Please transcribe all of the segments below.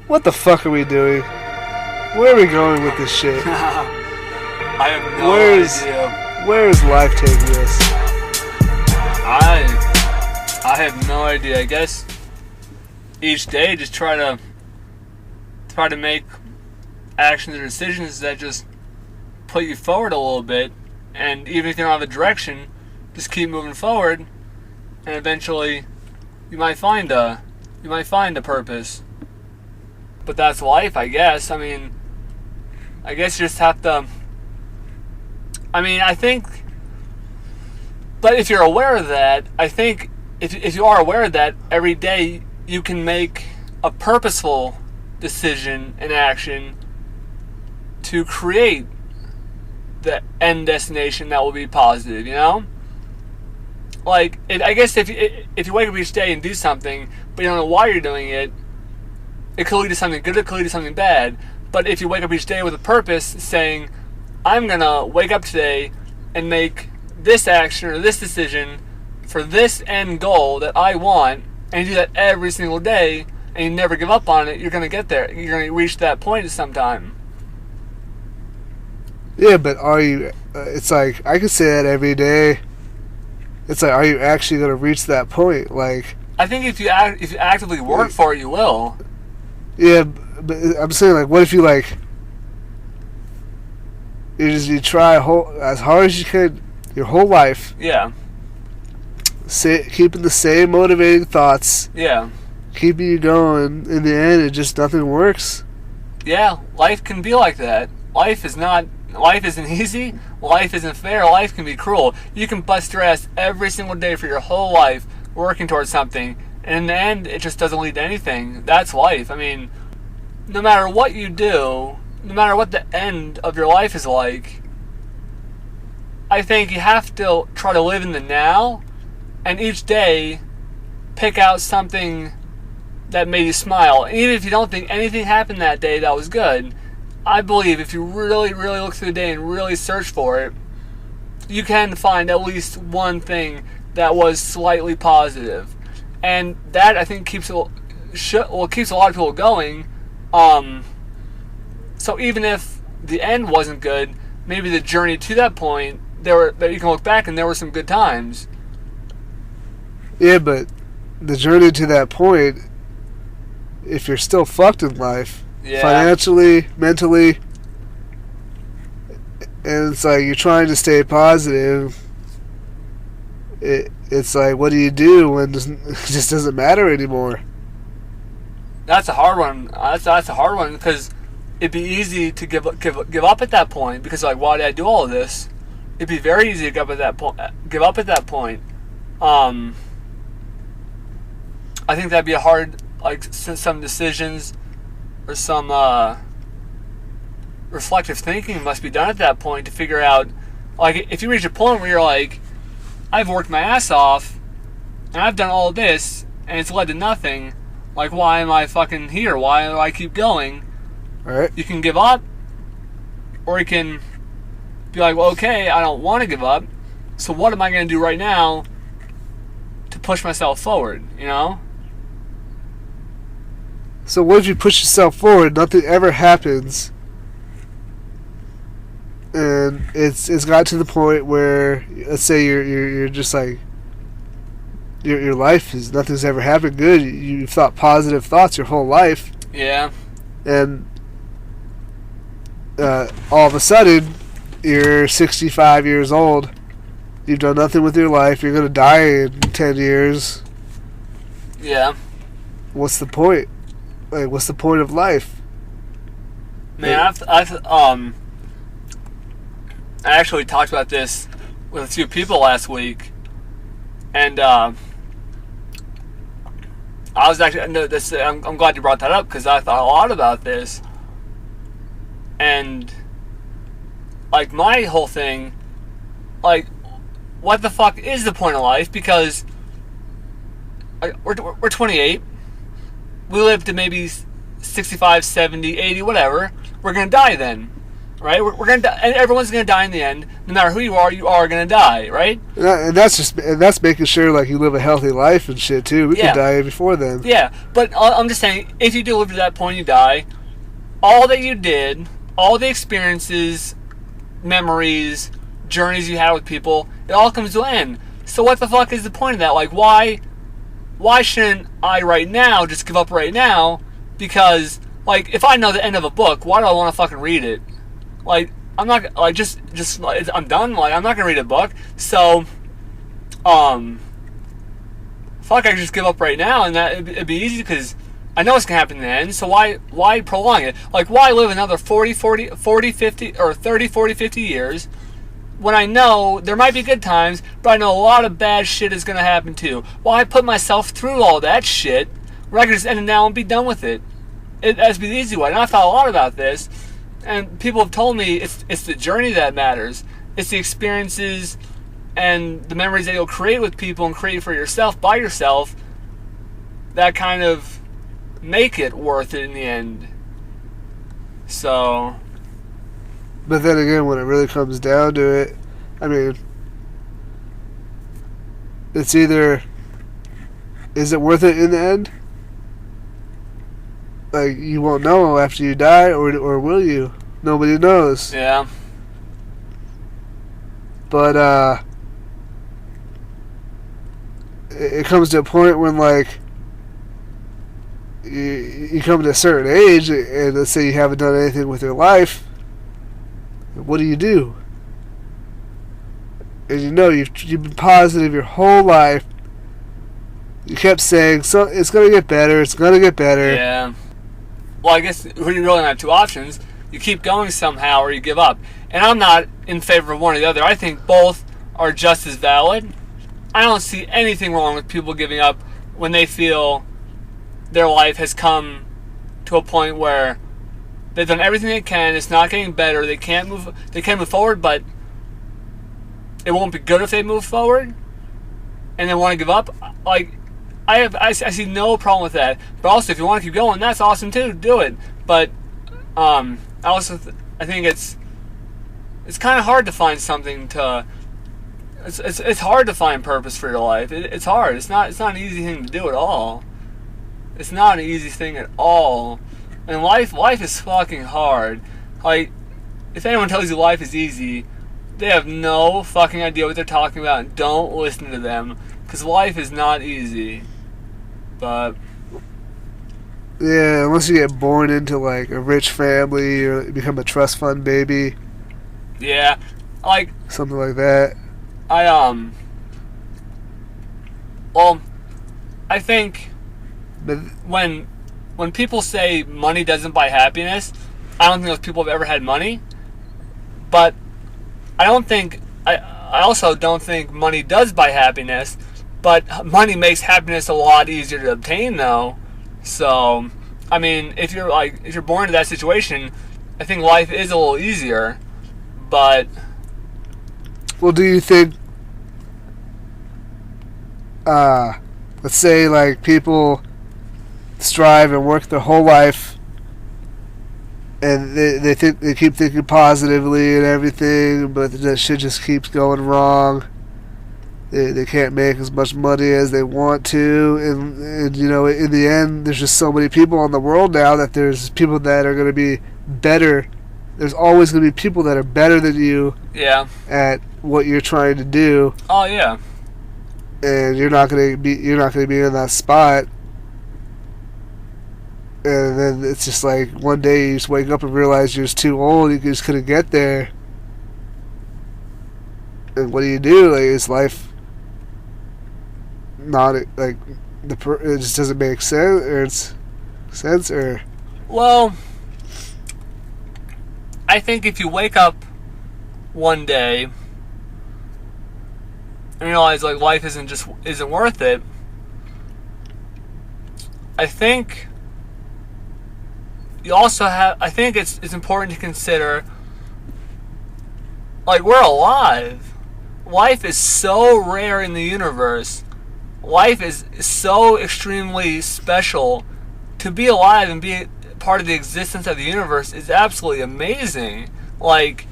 What the fuck are we doing? Where are we going with this shit? I have no idea. Where is life taking us? I have no idea. I guess each day just try to make actions or decisions that just put you forward a little bit, and even if you don't have a direction, just keep moving forward, and eventually you might find a purpose. But that's life, I guess. I mean, I guess you just have to. I think. But if you're aware of that, I think if you are aware of that, every day you can make a purposeful decision and action to create the end destination that will be positive, you know? Like, I guess if you wake up each day and do something, but you don't know why you're doing it, it could lead to something good, it could lead to something bad. But if you wake up each day with a purpose, saying, I'm going to wake up today and make this action or this decision for this end goal that I want, and you do that every single day, and you never give up on it, you're going to get there. You're going to reach that point sometime. Yeah, but are you... it's like, I could say that every day. It's like, are you actually going to reach that point? Like, I think if you actively work for it, you will. Yeah, but I'm saying, like, what if you, like... You try as hard as you could your whole life. Yeah. Keeping the same motivating thoughts. Yeah. Keeping you going. In the end, it just nothing works. Yeah, life can be like that. Life isn't easy. Life isn't fair. Life can be cruel. You can bust your ass every single day for your whole life working towards something, and in the end, it just doesn't lead to anything. That's life. I mean, no matter what you do, no matter what the end of your life is like, I think you have to try to live in the now, and each day pick out something that made you smile. And even if you don't think anything happened that day that was good, I believe if you really, really look through the day and really search for it, you can find at least one thing that was slightly positive. And that, I think, keeps a lot of people going. So even if the end wasn't good, maybe the journey to that point, that you can look back and there were some good times. Yeah, but the journey to that point, if you're still fucked in life, financially, mentally, and it's like you're trying to stay positive, it's like, what do you do when it just doesn't matter anymore? That's a hard one. That's a hard one, because it'd be easy to give up at that point, because, like, why did I do all of this? It'd be very easy to give up at that point. I think that'd be a hard, like, some decisions or some reflective thinking must be done at that point to figure out, like, if you reach a point where you're like, I've worked my ass off and I've done all of this and it's led to nothing, like, why am I fucking here? Why do I keep going? Right. You can give up, or you can be like, well, okay, I don't want to give up, so what am I going to do right now to push myself forward, you know? So what if you push yourself forward, nothing ever happens, and it's got to the point where, let's say you're just like, your life is, nothing's ever happened good, you've thought positive thoughts your whole life. Yeah. And all of a sudden, you're 65 years old, you've done nothing with your life, you're going to die in 10 years. Yeah. What's the point? Like, what's the point of life? Man, I actually talked about this with a few people last week, and I was actually, I'm glad you brought that up, because I thought a lot about this, and, like, my whole thing, like, what the fuck is the point of life? Because we're 28. We live to maybe 65, 70, 80, whatever. We're going to die then. right? We're gonna die, and everyone's gonna die in the end. No matter who you are gonna die, right? And that's making sure like you live a healthy life and shit too. We could die before then. Yeah, but I'm just saying, if you do live to that point, you die. All that you did, all the experiences, memories, journeys you had with people, it all comes to an end. So what the fuck is the point of that? Like, why shouldn't I right now just give up right now? Because, like, if I know the end of a book, why do I want to fucking read it? Like, I'm not, like, just I'm done. Like, I'm not gonna read a book. So, fuck, I can just give up right now, and that it'd be easy because I know it's gonna happen in the end. So why prolong it? Like, why live another 40, 50, or 30, 40, 50 years when I know there might be good times, but I know a lot of bad shit is gonna happen too? Why put myself through all that shit when I can just end it now and be done with it? That's be the easy way. And I thought a lot about this, and people have told me it's the journey that matters. It's the experiences and the memories that you'll create with people and create for yourself by yourself that kind of make it worth it in the end. So, but then again, when it really comes down to it, I mean, it's either, is it worth it in the end? Like, you won't know after you die, or will you? Nobody knows. Yeah. But it comes to a point when, like, you come to a certain age, and let's say you haven't done anything with your life. What do? And you know you've been positive your whole life. You kept saying, so it's gonna get better. It's gonna get better. Yeah. Well, I guess you really have two options. You keep going somehow, or you give up. And I'm not in favor of one or the other. I think both are just as valid. I don't see anything wrong with people giving up when they feel their life has come to a point where they've done everything they can. It's not getting better. They can't move forward, but it won't be good if they move forward, and they want to give up. Like, I see no problem with that. But also, if you want to keep going, that's awesome too. Do it. But I think it's kind of hard to find something to. It's hard to find purpose for your life. It's hard. It's not an easy thing to do at all. It's not an easy thing at all. And life is fucking hard. Like, if anyone tells you life is easy, they have no fucking idea what they're talking about, and don't listen to them, because life is not easy. But yeah, unless you get born into like a rich family or become a trust fund baby. Yeah, like something like that. Well, I think but when people say money doesn't buy happiness, I don't think those people have ever had money. But I also don't think money does buy happiness. But money makes happiness a lot easier to obtain, though. So, I mean, if you're born into that situation, I think life is a little easier. But, well, do you think, let's say, like, people strive and work their whole life, and they keep thinking positively and everything, but that shit just keeps going wrong. They can't make as much money as they want to, and you know, in the end, there's just so many people in the world now that there's people that are going to be better. There's always going to be people that are better than you. Yeah. At what you're trying to do. Oh yeah. And you're not going to be in that spot. And then it's just like one day you just wake up and realize you're just too old. You just couldn't get there. And what do? Like, is life not like it just doesn't make sense, or well, I think if you wake up one day and realize like life isn't worth it, I think you also have. I think it's important to consider, like, we're alive. Life is so rare in the universe. Life is so extremely special. To be alive and be part of the existence of the universe is absolutely amazing. Like,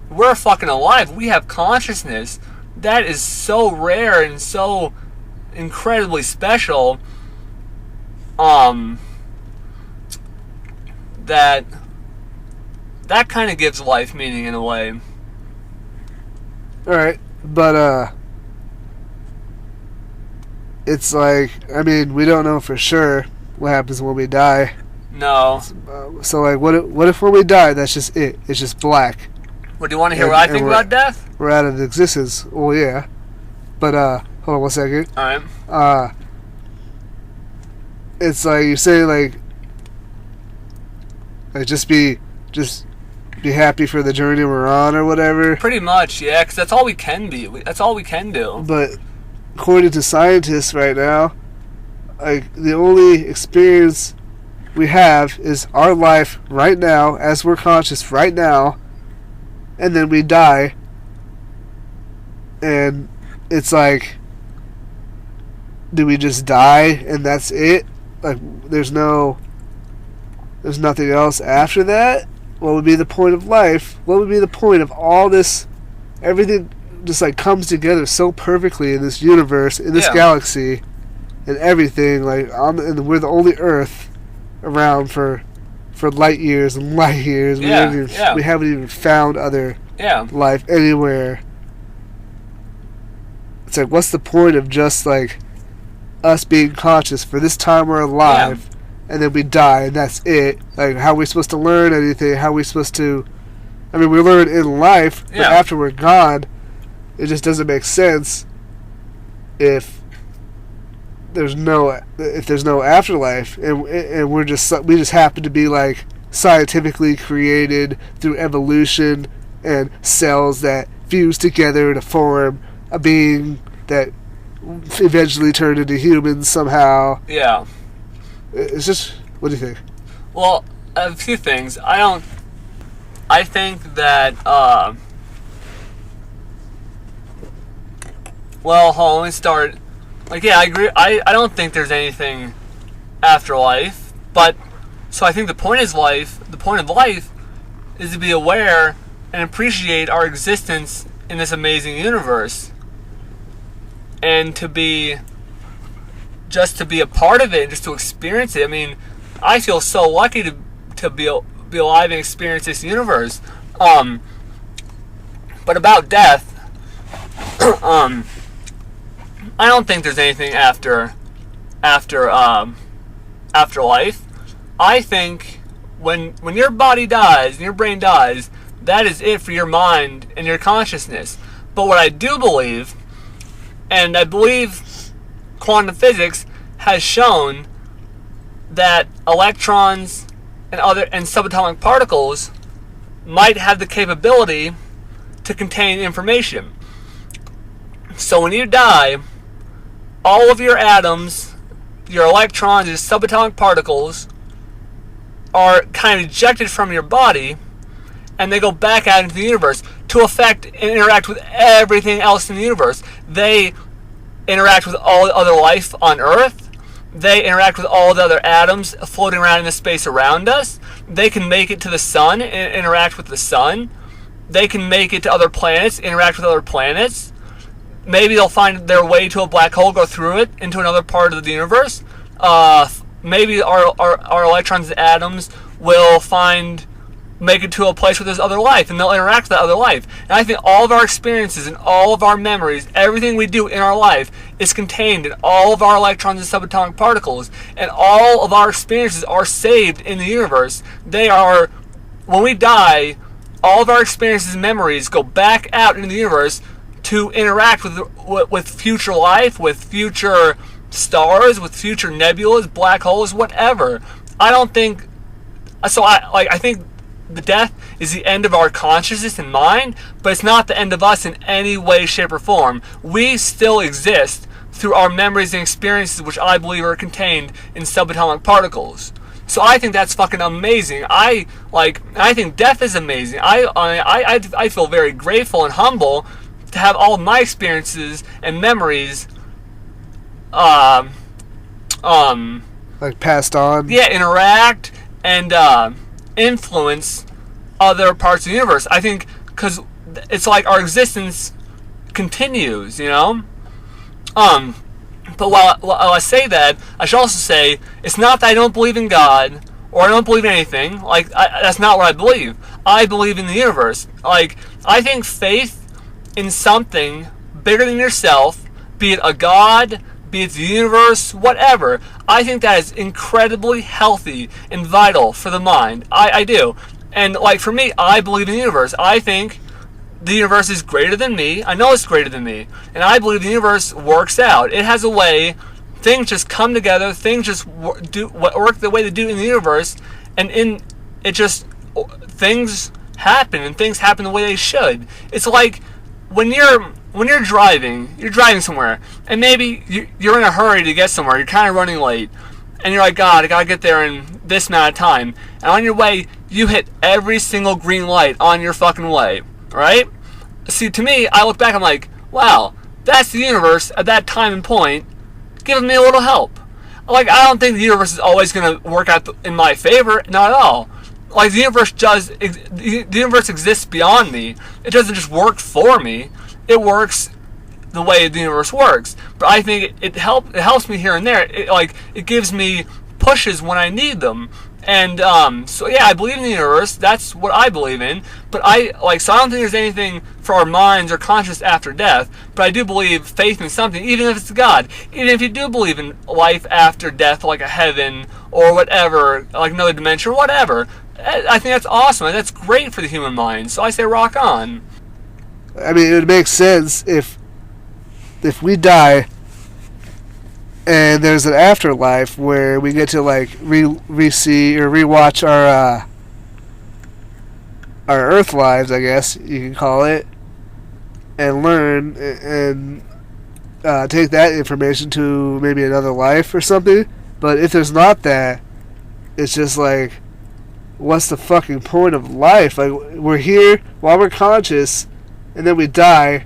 we're fucking alive. We have consciousness. That is so rare and so incredibly special. That kind of gives life meaning in a way. All right, but it's like, I mean, we don't know for sure what happens when we die. No. So like, what if when we die, that's just it? It's just black. Well, do you want to hear what I think about death? We're out of existence. Well, yeah. But hold on 1 second. All right. It's like you say, like just be happy for the journey we're on or whatever. Pretty much, yeah, because that's all we can be. That's all we can do. But according to scientists right now, like, the only experience we have is our life right now, as we're conscious right now, and then we die. And it's like, do we just die and that's it? Like, there's nothing else after that? What would be the point of life? What would be the point of all this? Everything just like comes together so perfectly in this universe, in this galaxy, and everything. Like, and we're the only Earth around for light years and light years. We haven't even found other life anywhere. It's like, what's the point of just like us being conscious for this time we're alive? And then we die, and that's it. Like, how are we supposed to learn anything? How are we supposed to... I mean, we learn in life, but after we're gone, it just doesn't make sense if there's no afterlife, and we just happen to be, like, scientifically created through evolution and cells that fuse together to form a being that eventually turned into humans somehow. Yeah. It's just, what do you think? Well, a few things. I think that, well, hold on, let me start. Like, yeah, I agree. I don't think there's anything after life, but, so I think the point of life is to be aware and appreciate our existence in this amazing universe. And to be a part of it, and just to experience it. I mean, I feel so lucky to be alive and experience this universe. But about death, I don't think there's anything after life. I think when your body dies and your brain dies, that is it for your mind and your consciousness. But what I do believe, and I believe quantum physics has shown, that electrons and subatomic particles might have the capability to contain information. So when you die, all of your atoms, your electrons, your subatomic particles are kind of ejected from your body, and they go back out into the universe to affect and interact with everything else in the universe. They interact with all the other life on Earth. They interact with all the other atoms floating around in the space around us. They can make it to the sun and interact with the sun. They can make it to other planets, interact with other planets. Maybe they'll find their way to a black hole, go through it, into another part of the universe. Maybe our electrons and atoms will make it to a place where there's other life, and they'll interact with that other life. And I think all of our experiences and all of our memories, everything we do in our life, is contained in all of our electrons and subatomic particles, and all of our experiences are saved in the universe. When we die, all of our experiences and memories go back out into the universe to interact with future life, with future stars, with future nebulas, black holes, whatever. I think the death is the end of our consciousness and mind, but it's not the end of us in any way, shape, or form. We still exist through our memories and experiences, which I believe are contained in subatomic particles. So I think that's fucking amazing. I think death is amazing. I feel very grateful and humble to have all of my experiences and memories like passed on. Yeah, interact and influence other parts of the universe. I think because it's like our existence continues, you know. But while I say that, I should also say it's not that I don't believe in God or I don't believe in anything. Like that's not what I believe. I believe in the universe. Like I think faith in something bigger than yourself, be it a God, be it the universe, whatever. I think that is incredibly healthy and vital for the mind. I do. And like for me, I believe in the universe. I think the universe is greater than me. I know it's greater than me. And I believe the universe works out. It has a way, things just come together, things just work the way they do in the universe, and things happen, and things happen the way they should. It's like when you're driving somewhere, and maybe you're in a hurry to get somewhere, you're kind of running late, and you're like, God, I gotta get there in this amount of time. And on your way, you hit every single green light on your fucking way. Right? See, to me, I look back, I'm like, wow, that's the universe at that time and point giving me a little help. Like, I don't think the universe is always going to work out in my favor, not at all. Like, the universe exists beyond me. It doesn't just work for me. It works the way the universe works. But I think it helps me here and there. It gives me pushes when I need them. And so yeah, I believe in the universe. That's what I believe in. But so I don't think there's anything for our minds or conscience after death. But I do believe faith in something, even if it's God. Even if you do believe in life after death, like a heaven or whatever, like another dimension or whatever. I think that's awesome. And that's great for the human mind. So I say rock on. I mean, it would make sense if we die and there's an afterlife where we get to like re-see or rewatch our Earth lives, I guess you can call it, and learn and take that information to maybe another life or something. But if there's not that, it's just like, what's the fucking point of life? Like, we're here while we're conscious, and then we die.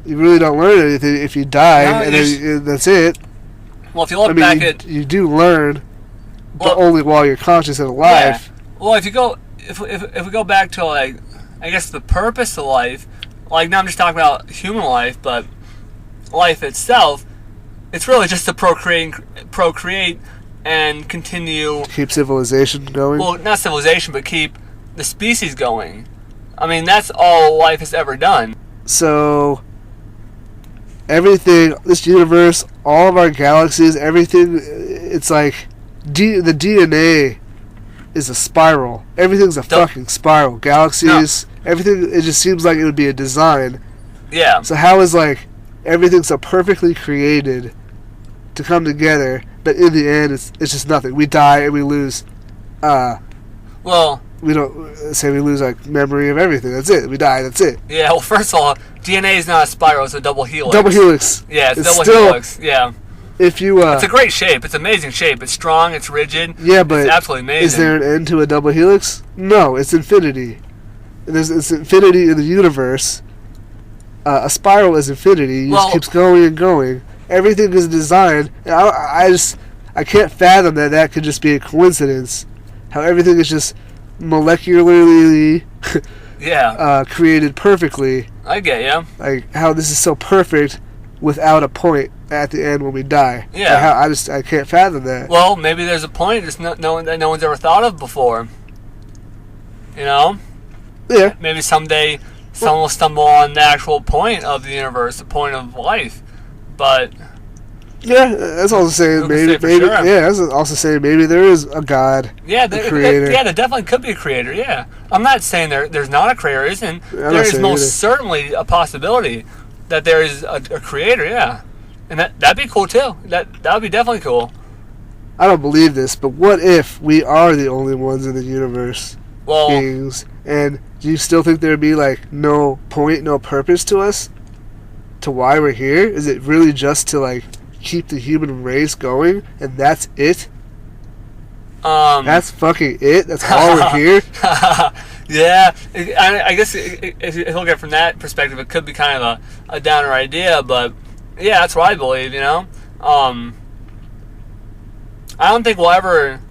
You really don't learn anything if you die, and then that's it. Well, if you look back at... You do learn, but only while you're conscious and alive. Yeah. Well, if we go back to, like, I guess the purpose of life, like, now I'm just talking about human life, but life itself, it's really just to procreate and continue... Keep civilization going? Well, not civilization, but keep the species going. I mean, that's all life has ever done. So... everything, this universe, all of our galaxies, everything, it's like the DNA is a spiral. Everything's a fucking spiral. Galaxies, everything, it just seems like it would be a design. Yeah. So how is like everything so perfectly created to come together, but in the end it's just nothing. We die and we lose. We don't say we lose like memory of everything. That's it. We die. That's it. Yeah. Well, first of all, DNA is not a spiral; it's a double helix. Double helix. Yeah, it's double helix. Yeah. If you, it's a great shape. It's an amazing shape. It's strong. It's rigid. Yeah, but it's absolutely amazing. Is there an end to a double helix? No, it's infinity. It's infinity in the universe. A spiral is infinity. It just keeps going and going. Everything is designed. I can't fathom that could just be a coincidence. How everything is just molecularly created perfectly. I get you. Like how this is so perfect without a point at the end when we die. Yeah. Like I can't fathom that. Well, maybe there's a point just that no one's ever thought of before. You know? Yeah. Maybe someday someone will stumble on the actual point of the universe, the point of life. But yeah, that's also saying maybe sure. Yeah, that's also saying maybe there is a God, a creator. There definitely could be a creator. Yeah, I'm not saying there's not a creator. Isn't there? Is most certainly a possibility that there is a creator. Yeah, and that'd be cool too. That would be definitely cool. I don't believe this, but what if we are the only ones in the universe? Beings, and do you still think there'd be like no point, no purpose to us? To why we're here? Is it really just to like keep the human race going, and that's it? That's fucking it? That's all we're here? Yeah, I guess if you look at it from that perspective, it could be kind of a downer idea, but yeah, that's what I believe, you know? I don't think we'll ever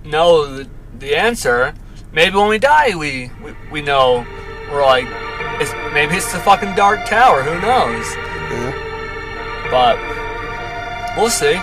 know the answer, Maybe when we die, we know. We're like, maybe it's the fucking Dark Tower. Who knows? Yeah. But we'll see.